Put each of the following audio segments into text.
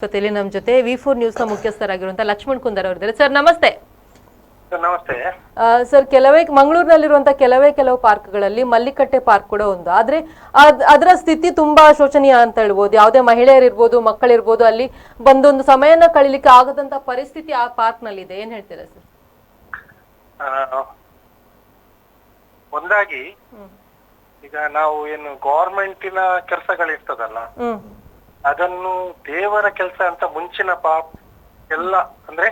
ಜೊತೆಲಿ ನಮ್ಮ ಜೊತೆ ವಿ4 ನ್ಯೂಸ್ ನ ಮುಖ್ಯಸ್ಥರಾಗಿರುವಂತ ಲಕ್ಷ್ಮಣ್ ಕುಂದರ್ ಅವರಿದ್ದಾರೆ. ಸರ್ ನಮಸ್ತೆ. ನಮಸ್ತೆ ಸರ್, ಮಂಗಳೂರಿನಲ್ಲಿರುವಂತಹ ಕೆಲವು ಪಾರ್ಕ್ಗಳಲ್ಲಿ ಮಲ್ಲಿಕಟ್ಟೆ ಪಾರ್ಕ್ ಕೂಡ ಒಂದು. ಆದ್ರೆ ಅದರ ಸ್ಥಿತಿ ತುಂಬಾ ಶೋಚನೀಯ ಅಂತ ಹೇಳ್ಬೋದು. ಯಾವುದೇ ಮಹಿಳೆಯರಿರ್ಬೋದು, ಮಕ್ಕಳಿರ್ಬೋದು, ಅಲ್ಲಿ ಬಂದೊಂದು ಸಮಯನ ಕಳೀಲಿಕ್ಕೆ ಆಗದಂತ ಪರಿಸ್ಥಿತಿ ಆ ಪಾರ್ಕ್ ನಲ್ಲಿ ಇದೆ. ಏನ್ ಹೇಳ್ತೀರಾ ಸರ್? ಒಂದಾಗಿ ಈಗ ನಾವು ಏನು ಗವರ್ಮೆಂಟಿನ ಕೆಲಸಗಳಿರ್ತದಲ್ಲ, ಅದನ್ನು ದೇವರ ಕೆಲಸ ಅಂತ ಮುಂಚಿನ ಎಲ್ಲ ಅಂದ್ರೆ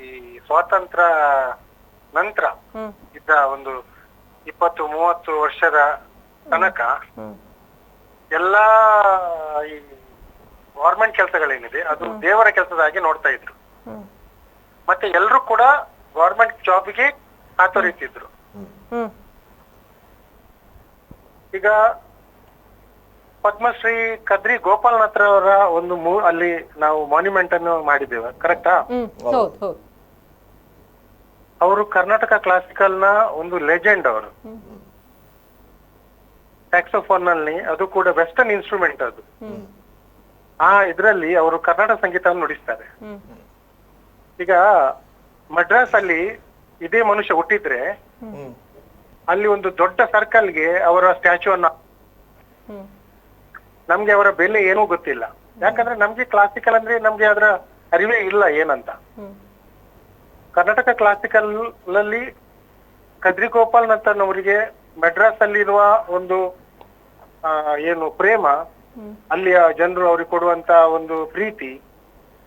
ಈ ಸ್ವಾತಂತ್ರ್ಯ ನಂತರ ಇದ್ದ ಒಂದು 20-30 ವರ್ಷದ ತನಕ ಎಲ್ಲಾ ಈ ಗವರ್ಮೆಂಟ್ ಕೆಲಸಗಳೇನಿದೆ ಅದು ದೇವರ ಕೆಲಸದಾಗಿ ನೋಡ್ತಾ ಇದ್ರು. ಮತ್ತೆ ಎಲ್ರು ಕೂಡ ಗವರ್ಮೆಂಟ್ ಜಾಬ್ಗೆ ಕಾತೊರಿತಿದ್ರು. ಈಗ ಪದ್ಮಶ್ರೀ ಕದ್ರಿ ಗೋಪಾಲನಾಥ್ ಅವರ ಒಂದು ಅಲ್ಲಿ ನಾವು ಮಾನ್ಯುಮೆಂಟ್ ಅನ್ನು ಮಾಡಿದ್ದೇವೆ, ಕರೆಕ್ಟಾ? ಅವರು ಕರ್ನಾಟಕ ಕ್ಲಾಸಿಕಲ್ ನ ಒಂದು ಲೆಜೆಂಡ್. ಅವರು ಸ್ಯಾಕ್ಸೋಫೋನ್ ನಲ್ಲಿ, ಅದು ಕೂಡ ವೆಸ್ಟರ್ನ್ ಇನ್ಸ್ಟ್ರೂಮೆಂಟ್ ಅದು. ಇದರಲ್ಲಿ ಅವರು ಕರ್ನಾಟಕ ಸಂಗೀತವನ್ನು ನುಡಿಸ್ತಾರೆ. ಈಗ ಮಡ್ರಾಸ್ ಅಲ್ಲಿ ಇದೇ ಮನುಷ್ಯ ಹುಟ್ಟಿದ್ರೆ ಅಲ್ಲಿ ಒಂದು ದೊಡ್ಡ ಸರ್ಕಲ್ಗೆ ಅವರ ಸ್ಟ್ಯಾಚ್ಯೂ ಅನ್ನ, ನಮ್ಗೆ ಅವರ ಬೆಲೆ ಏನೂ ಗೊತ್ತಿಲ್ಲ. ಯಾಕಂದ್ರೆ ನಮ್ಗೆ ಕ್ಲಾಸಿಕಲ್ ಅಂದ್ರೆ ನಮ್ಗೆ ಅದರ ಅರಿವೇ ಇಲ್ಲ ಏನಂತ. ಕರ್ನಾಟಕ ಕ್ಲಾಸಿಕಲ್ ಅಲ್ಲಿ ಕದ್ರಿ ಗೋಪಾಲನಾಥನವರಿಗೆ ಮೆಡ್ರಾಸ್ ಅಲ್ಲಿರುವ ಒಂದು ಏನು ಪ್ರೇಮ, ಅಲ್ಲಿಯ ಜನರು ಅವ್ರಿಗೆ ಕೊಡುವಂತ ಒಂದು ಪ್ರೀತಿ,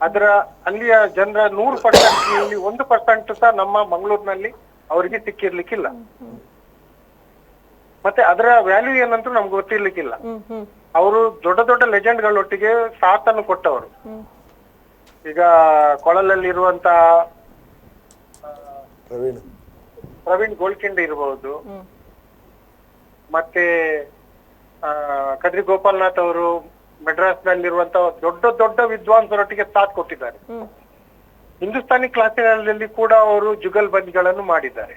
ಅದರ ಅಲ್ಲಿಯ ಜನರ 100% 1% ಸಹ ನಮ್ಮ ಮಂಗಳೂರಿನಲ್ಲಿ ಅವರಿಗೆ ಸಿಕ್ಕಿರ್ಲಿಕ್ಕಿಲ್ಲ. ಮತ್ತೆ ಅದರ ವ್ಯಾಲ್ಯೂ ಏನಂತ ನಮ್ಗೆ ಗೊತ್ತಿರ್ಲಿಕ್ಕಿಲ್ಲ. ಅವರು ದೊಡ್ಡ ದೊಡ್ಡ ಲೆಜೆಂಡ್ಗಳೊಟ್ಟಿಗೆ ಸಾಥನ್ನು ಕೊಟ್ಟವರು. ಈಗ ಕೊಳಲಲ್ಲಿರುವಂತ ಪ್ರವೀಣ್ ಗೋಲ್ಕೆಂಡೆ ಇರಬಹುದು, ಮತ್ತೆ ಕದ್ರಿ ಗೋಪಾಲನಾಥ್ ಅವರು ಮೆಡ್ರಾಸ್ ನಲ್ಲಿರುವಂತ ದೊಡ್ಡ ದೊಡ್ಡ ವಿದ್ವಾಂಸರೊಟ್ಟಿಗೆ ಸಾಥ್ ಕೊಟ್ಟಿದ್ದಾರೆ. ಹಿಂದೂಸ್ತಾನಿ ಕ್ಲಾಸಿಕಲ್ ಕೂಡ ಅವರು ಜುಗಲ್ಬಂದಿಗಳನ್ನು ಮಾಡಿದ್ದಾರೆ.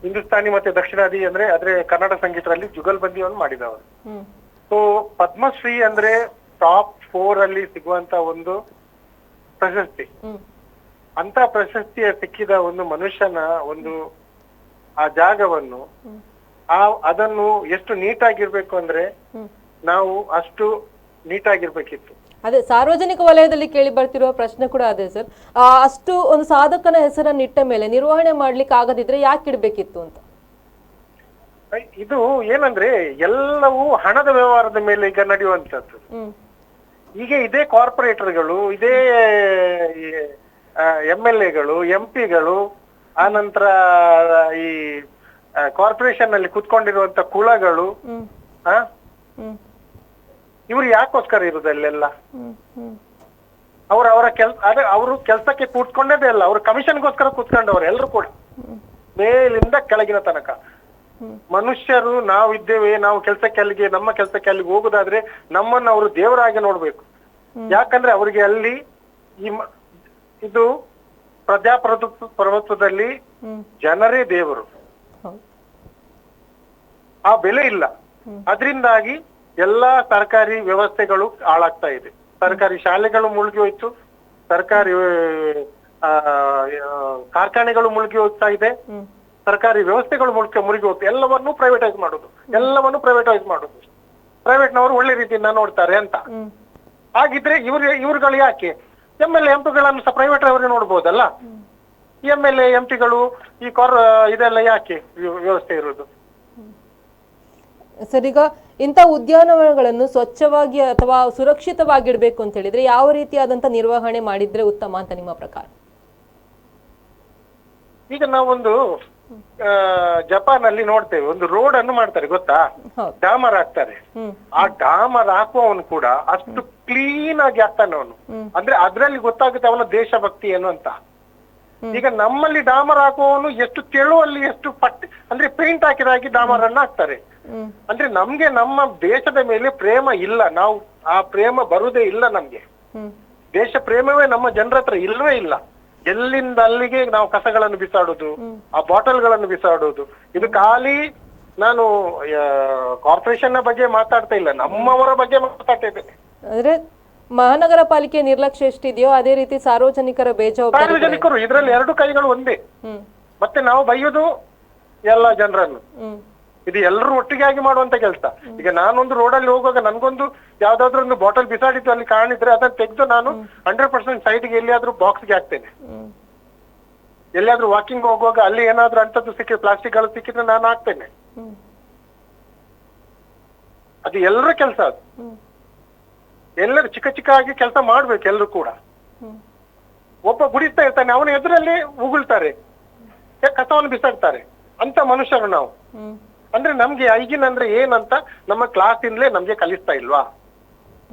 ಹಿಂದೂಸ್ತಾನಿ ಮತ್ತೆ ದಕ್ಷಿಣಾದಿ ಅಂದ್ರೆ ಕನ್ನಡ ಸಂಗೀತದಲ್ಲಿ ಜುಗಲ್ಬಂದಿಯನ್ನು ಮಾಡಿದವರು. ಸೊ ಪದ್ಮಶ್ರೀ ಅಂದ್ರೆ ಟಾಪ್ 4 ಅಲ್ಲಿ ಸಿಗುವಂತ ಒಂದು ಪ್ರಶಸ್ತಿ. ಅಂತ ಪ್ರಶಸ್ತಿಯ ಸಿಕ್ಕಿದ ಒಂದು ಮನುಷ್ಯನ ಒಂದು ಆ ಜಾಗವನ್ನು ಅದನ್ನು ಎಷ್ಟು ನೀಟಾಗಿರ್ಬೇಕು ಅಂದ್ರೆ ನಾವು ಅಷ್ಟು ನೀಟಾಗಿರ್ಬೇಕಿತ್ತು. ಅದೇ ಸಾರ್ವಜನಿಕ ವಲಯದಲ್ಲಿ ಕೇಳಿ ಬರ್ತಿರುವ ಪ್ರಶ್ನೆ ಕೂಡ ಅದೇ ಸರ್. ಅಷ್ಟು ಒಂದು ಸಾಧಕನ ಹೆಸರನ್ನು ಇಟ್ಟ ಮೇಲೆ ನಿರ್ವಹಣೆ ಮಾಡ್ಲಿಕ್ಕೆ ಆಗದಿದ್ರೆ ಯಾಕೆ ಇಡ್ಬೇಕಿತ್ತು ಅಂತ. ಇದು ಏನಂದ್ರೆ ಎಲ್ಲವೂ ಹಣದ ವ್ಯವಹಾರದ ಮೇಲೆ ಈಗ ನಡೆಯುವಂತದ್ದು. ಈಗ ಇದೇ ಕಾರ್ಪೊರೇಟರ್ಗಳು, ಇದೇ MLAಗಳು, MP ಗಳು, ಆನಂತರ ಈ ಕಾರ್ಪೊರೇಷನ್ ನಲ್ಲಿ ಕುತ್ಕೊಂಡಿರುವಂತ ಕುಳಗಳು, ಇವ್ರು ಯಾಕೋಸ್ಕರ ಇರುದಲ್ಲೆಲ್ಲ? ಅವರ ಅವರು ಕೆಲ್ಸಕ್ಕೆ ಕೂತ್ಕೊಂಡೇ ಅಲ್ಲ, ಅವ್ರ ಕಮಿಷನ್ಗೋಸ್ಕರ ಕೂತ್ಕೊಂಡವ್ರು ಎಲ್ರು ಕೂಡ, ಮೇಲಿಂದ ಕೆಳಗಿನ ತನಕ. ಮನುಷ್ಯರು ನಾವಿದ್ದೇವೆ, ನಾವು ನಮ್ಮ ಕೆಲ್ಸಕ್ಕೆ ಅಲ್ಲಿಗೆ ಹೋಗುದಾದ್ರೆ ನಮ್ಮನ್ನ ಅವರು ದೇವರಾಗಿ ನೋಡ್ಬೇಕು. ಯಾಕಂದ್ರೆ ಅವರಿಗೆ ಅಲ್ಲಿ ಇದು ಪ್ರಜಾಪ್ರಭುತ್ವದಲ್ಲಿ ಜನರೇ ದೇವರು. ಆ ಬೆಲೆ ಇಲ್ಲ. ಅದರಿಂದಾಗಿ ಎಲ್ಲಾ ಸರ್ಕಾರಿ ವ್ಯವಸ್ಥೆಗಳು ಹಾಳಾಗ್ತಾ ಇದೆ. ಸರ್ಕಾರಿ ಶಾಲೆಗಳು ಮುಳುಗಿ ಹೋಯ್ತು, ಸರ್ಕಾರಿ ಕಾರ್ಖಾನೆಗಳು ಮುಳುಗಿ ಹೋಗ್ತಾ ಇದೆ, ಸರ್ಕಾರಿ ವ್ಯವಸ್ಥೆಗಳು ಮುಳುಗಿ ಹೋಗ್ತಾ, ಎಲ್ಲವನ್ನೂ ಪ್ರೈವೇಟೈಸ್ ಮಾಡುದು. ಪ್ರೈವೇಟ್ನವರು ಒಳ್ಳೆ ರೀತಿಯಿಂದ ನೋಡ್ತಾರೆ ಅಂತ. ಹಾಗಿದ್ರೆ ಇವ್ರುಗಳು ಯಾಕೆ MLA MP ಗಳನ್ನು ಸಹ ಪ್ರೈವೇಟ್ ಅವರೇ ನೋಡ್ಬೋದಲ್ಲ? MLA MP ಗಳು ಈ ಇದೆಲ್ಲ ಯಾಕೆ ವ್ಯವಸ್ಥೆ ಇರುವುದು? ಸರ್, ಈಗ ಇಂಥ ಉದ್ಯಾನವನಗಳನ್ನು ಸ್ವಚ್ಛವಾಗಿ ಅಥವಾ ಸುರಕ್ಷಿತವಾಗಿಡ್ಬೇಕು ಅಂತ ಹೇಳಿದ್ರೆ ಯಾವ ರೀತಿಯಾದಂತ ನಿರ್ವಹಣೆ ಮಾಡಿದ್ರೆ ಉತ್ತಮ ಅಂತ ನಿಮ್ಮ ಪ್ರಕಾರ? ಈಗ ನಾವೊಂದು ಜಪಾನ್ ಅಲ್ಲಿ ನೋಡ್ತೇವೆ, ಒಂದು ರೋಡ್ ಅನ್ನು ಮಾಡ್ತಾರೆ ಗೊತ್ತಾ, ಡಾಮರ್ ಹಾಕ್ತಾರೆ. ಆ ಡಾಮರ್ ಹಾಕುವವನು ಕೂಡ ಅಷ್ಟು ಕ್ಲೀನ್ ಆಗಿ ಹಾಕ್ತಾನೆ ಅವನು. ಅಂದ್ರೆ ಅದ್ರಲ್ಲಿ ಗೊತ್ತಾಗುತ್ತೆ ಅವನ ದೇಶಭಕ್ತಿ ಏನು ಅಂತ. ಈಗ ನಮ್ಮಲ್ಲಿ ಡಾಮರ್ ಹಾಕುವವನು ಎಷ್ಟು ತೆಳುವಲ್ಲಿ ಎಷ್ಟು ಅಂದ್ರೆ ಪೇಂಟ್ ಹಾಕಿದಾಗಿ ಡಾಮರ್ ಅನ್ನ ಹಾಕ್ತಾರೆ. ಅಂದ್ರೆ ನಮ್ಗೆ ನಮ್ಮ ದೇಶದ ಮೇಲೆ ಪ್ರೇಮ ಇಲ್ಲ. ನಾವು ಆ ಪ್ರೇಮ ಬರುದೇ ಇಲ್ಲ ನಮ್ಗೆ. ದೇಶ ಪ್ರೇಮವೇ ನಮ್ಮ ಜನರ ಹತ್ರ ಇಲ್ವೇ ಇಲ್ಲ. ಎಲ್ಲಿಂದ ಅಲ್ಲಿಗೆ ನಾವು ಕಸಗಳನ್ನು ಬಿಸಾಡುದು, ಆ ಬಾಟಲ್ಗಳನ್ನು ಬಿಸಾಡುದು. ಇದು ಖಾಲಿ ನಾನು ಕಾರ್ಪೊರೇಷನ್ ಬಗ್ಗೆ ಮಾತಾಡ್ತಾ ಇಲ್ಲ, ನಮ್ಮವರ ಬಗ್ಗೆ ಮಾತಾಡ್ತಾ ಇದ್ದೇನೆ. ಅಂದ್ರೆ ಮಹಾನಗರ ಪಾಲಿಕೆ ನಿರ್ಲಕ್ಷ್ಯ ಎಷ್ಟಿದೆಯೋ ಅದೇ ರೀತಿ ಸಾರ್ವಜನಿಕರ ಬೇಜವಾಬ್ದಾರಿ. ಸಾರ್ವಜನಿಕರು ಇದ್ರಲ್ಲಿ ಎರಡು ಕೈಗಳು ಒಂದೇ. ಮತ್ತೆ ನಾವು ಬೈಯೋದು ಎಲ್ಲ ಜನರನ್ನು. ಇದು ಎಲ್ಲರೂ ಒಟ್ಟಿಗೆ ಆಗಿ ಮಾಡುವಂತ ಕೆಲಸ. ಈಗ ನಾನೊಂದು ರೋಡಲ್ಲಿ ಹೋಗುವಾಗ ನನ್ಗೊಂದು ಯಾವ್ದಾದ್ರು ಒಂದು ಬಾಟಲ್ ಬಿಸಾಡಿದ್ದು ಅಲ್ಲಿ ಕಾಣಿದ್ರೆ ಅದನ್ನ ತೆಗೆದು ನಾನು 100% ಸೈಡ್ಗೆ ಎಲ್ಲಿಯಾದ್ರೂ ಬಾಕ್ಸ್ಗೆ ಹಾಕ್ತೇನೆ. ಎಲ್ಲಿಯಾದ್ರೂ ವಾಕಿಂಗ್ ಹೋಗುವಾಗ ಅಲ್ಲಿ ಏನಾದ್ರೂ ಅಂತದ್ದು ಸಿಕ್ಕಿ ಪ್ಲಾಸ್ಟಿಕ್ ಗಳು ಸಿಕ್ಕಿದ್ರೆ ನಾನು ಹಾಕ್ತೇನೆ. ಅದು ಎಲ್ಲರ ಕೆಲಸ. ಅದು ಎಲ್ಲರೂ ಚಿಕ್ಕ ಚಿಕ್ಕ ಆಗಿ ಕೆಲಸ ಮಾಡ್ಬೇಕು. ಎಲ್ಲರೂ ಕೂಡ ಒಬ್ಬ ಗುಡಿಸ್ತಾ ಇರ್ತಾನೆ, ಅವನ ಎದುರಲ್ಲಿ ಉಗುಳ್ತಾರೆ, ಕಸವನ್ನು ಬಿಸಾಡ್ತಾರೆ. ಅಂತ ಮನುಷ್ಯರು ನಾವು. ಅಂದ್ರೆ ನಮ್ಗೆ ಹೈಜೀನ್ ಅಂದ್ರೆ ಏನಂತ ನಮ್ಮ ಕ್ಲಾಸ್ ಇಂದಲೇ ನಮ್ಗೆ ಕಲಿಸ್ತಾ ಇಲ್ವಾ?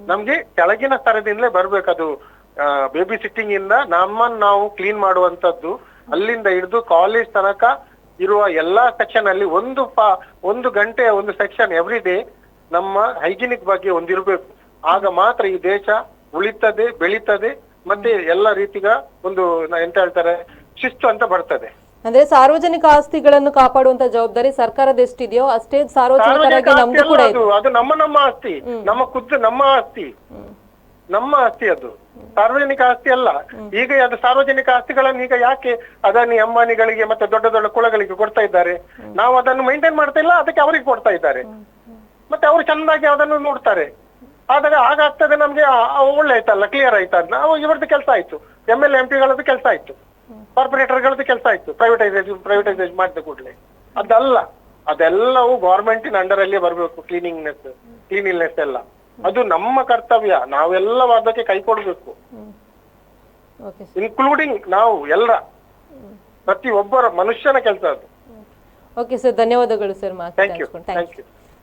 ನಮ್ಗೆ ಕೆಳಗಿನ ಸ್ತರದಿಂದಲೇ ಬರ್ಬೇಕದು. ಬೇಬಿ ಸಿಟ್ಟಿಂಗ್ ಇಂದ ನಮ್ಮನ್ನು ನಾವು ಕ್ಲೀನ್ ಮಾಡುವಂತದ್ದು, ಅಲ್ಲಿಂದ ಹಿಡಿದು ಕಾಲೇಜ್ ತನಕ ಇರುವ ಎಲ್ಲಾ ಸೆಕ್ಷನ್ ಅಲ್ಲಿ ಒಂದು ಗಂಟೆ ಒಂದು ಸೆಕ್ಷನ್ ಎವ್ರಿ ಡೇ ನಮ್ಮ ಹೈಜಿನಿಕ್ ಬಗ್ಗೆ ಒಂದಿರ್ಬೇಕು. ಆಗ ಮಾತ್ರ ಈ ದೇಶ ಉಳಿತದೆ, ಬೆಳೀತದೆ, ಮತ್ತೆ ಎಲ್ಲ ರೀತಿಗ ಒಂದು ಎಂತ ಹೇಳ್ತಾರೆ ಶಿಸ್ತು ಅಂತ ಬರ್ತದೆ. ಅಂದ್ರೆ ಸಾರ್ವಜನಿಕ ಆಸ್ತಿಗಳನ್ನು ಕಾಪಾಡುವಂತ ಜವಾಬ್ದಾರಿ ಸರ್ಕಾರದ ಎಷ್ಟಿದೆಯೋ ಅಷ್ಟೇ ಸಾರ್ವಜನಿಕರಾಗಿ ನಮ್ದು ಕೂಡ ಇದೆ. ಅದು ನಮ್ಮ ಆಸ್ತಿ, ನಮ್ಮ ಆಸ್ತಿ ಅದು ಸಾರ್ವಜನಿಕ ಆಸ್ತಿ ಅಲ್ಲ. ಈಗ ಅದು ಸಾರ್ವಜನಿಕ ಆಸ್ತಿಗಳನ್ನು ಈಗ ಯಾಕೆ ಅದಾನಿ ಅಂಬಾನಿಗಳಿಗೆ ಮತ್ತೆ ದೊಡ್ಡ ದೊಡ್ಡ ಕುಳಗಳಿಗೆ ಕೊಡ್ತಾ ಇದ್ದಾರೆ? ನಾವು ಅದನ್ನು ಮೇಂಟೈನ್ ಮಾಡ್ತಾ ಇಲ್ಲ, ಅದಕ್ಕೆ ಅವರಿಗೆ ಕೊಡ್ತಾ ಇದ್ದಾರೆ. ಮತ್ತೆ ಅವರು ಚಂದಾಗಿ ಅದನ್ನು ನೋಡ್ತಾರೆ. ಆದಾಗ ಆಗಾಗ್ತದೆ ನಮ್ಗೆ ಒಳ್ಳೆ ಆಯ್ತಲ್ಲ, ಕ್ಲಿಯರ್ ಆಯ್ತಾ? ನಾವು ಇವರದ್ದು ಕೆಲಸ ಆಯ್ತು, MLA MP ಗಳದ್ದು ಕೆಲಸ ಆಯ್ತು, ಕಾರ್ಪೊರೇಟರ್ಗಳದ್ದು ಕೆಲಸ ಆಯ್ತು. ಪ್ರೈವೇಟೈಸೇಷನ್ ಮಾಡಿದ ಕೂಡಲೇ ಅದಲ್ಲ, ಅದೆಲ್ಲವೂ ಗವರ್ಮೆಂಟಿನ ಅಂಡರ್ ಅಲ್ಲೇ ಬರ್ಬೇಕು. ಕ್ಲೀನಿನೆಸ್ ಎಲ್ಲ ಅದು ನಮ್ಮ ಕರ್ತವ್ಯ. ನಾವೆಲ್ಲ ಅದಕ್ಕೆ ಕೈ ಕೊಡ್ಬೇಕು, ಇನ್ಕ್ಲೂಡಿಂಗ್ ನಾವು ಎಲ್ಲ, ಪ್ರತಿ ಒಬ್ಬರ ಮನುಷ್ಯನ ಕೆಲಸ ಅದು. ಓಕೆ ಸರ್, ಧನ್ಯವಾದಗಳು ಸರ್. Thank you.